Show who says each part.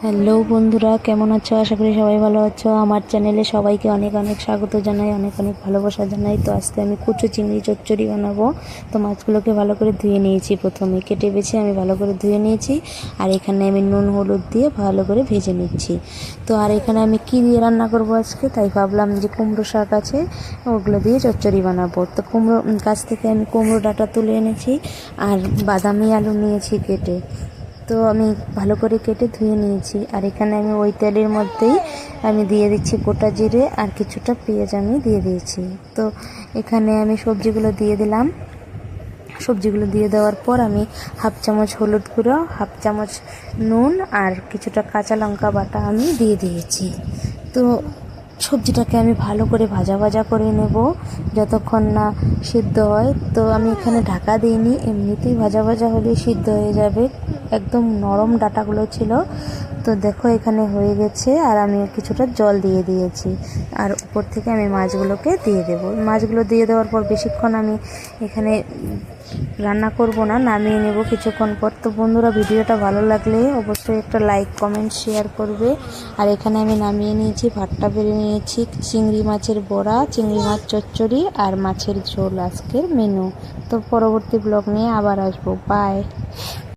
Speaker 1: Hello বন্ধুরা, কেমন আছো? আশা করি সবাই ভালো আছো। আমার চ্যানেলে সবাইকে অনেক অনেক স্বাগত জানাই, অনেক অনেক ভালোবাসা জানাই। তো আজকে আমি কুচো চিংড়ি চচ্চড়ি বানাবো। তো মাছগুলোকে ভালো করে ধুয়ে নিয়েছি, প্রথমে কেটে বেছে আমি ভালো করে ধুয়ে নিয়েছি। আর এখানে আমি নুন হলুদ দিয়ে ভালো করে ভেজে নিচ্ছি। তো আর এখানে আমি কি দিয়ে রান্না করব আজকে, তাই ভাবলাম যে কুমড়ো শাক আছে, ওগুলো দিয়ে চচ্চড়ি বানাবো। তো কুমড়ো গাছ থেকে আমি কুমড়ো ডাঁটা তুলে এনেছি, আর বাদামি আলু নিয়েছি কেটে। তো আমি ভালো করে কেটে ধুয়ে নিয়েছি। আর এখানে আমি ওই তেলের মধ্যেই আমি দিয়ে দিচ্ছি গোটা জিরে আর কিছুটা পেঁয়াজ আমি দিয়ে দিয়েছি। তো এখানে আমি সবজিগুলো দিয়ে দিলাম। সবজিগুলো দিয়ে দেওয়ার পর আমি হাফ চামচ হলুদ গুঁড়ো, হাফ চামচ নুন আর কিছুটা কাঁচা লঙ্কা বাটা আমি দিয়ে দিয়েছি। তো সবজিটাকে আমি ভালো করে ভাজা ভাজা করে নেব যতক্ষণ না সিদ্ধ হয়। তো আমি এখানে ঢাকা দিইনি, এমনিতেই ভাজা ভাজা হলেই সিদ্ধ হয়ে যাবে। একদম নরম ডাঁটাগুলো ছিল। তো দেখো এখানে হয়ে গেছে, আর আমি কিছুটা জল দিয়ে দিয়েছি। আর উপর থেকে আমি মাছগুলোকে দিয়ে দেব। মাছগুলো দিয়ে দেওয়ার পর বেশিক্ষণ আমি এখানে রান্না করব না, নামিয়ে নেব কিছুক্ষণ পর। তো বন্ধুরা, ভিডিওটা ভালো লাগলে অবশ্যই একটা লাইক কমেন্ট শেয়ার করবে। আর এখানে আমি নামিয়ে নিয়েছি, ভাতটা বেড়ে নিয়েছি, চিংড়ি মাছের বড়া, চিংড়ি মাছ চচ্চড়ি আর মাছের ঝোল আজকের মেনু। তো পরবর্তী ব্লগ নিয়ে আবার আসবো। বাই।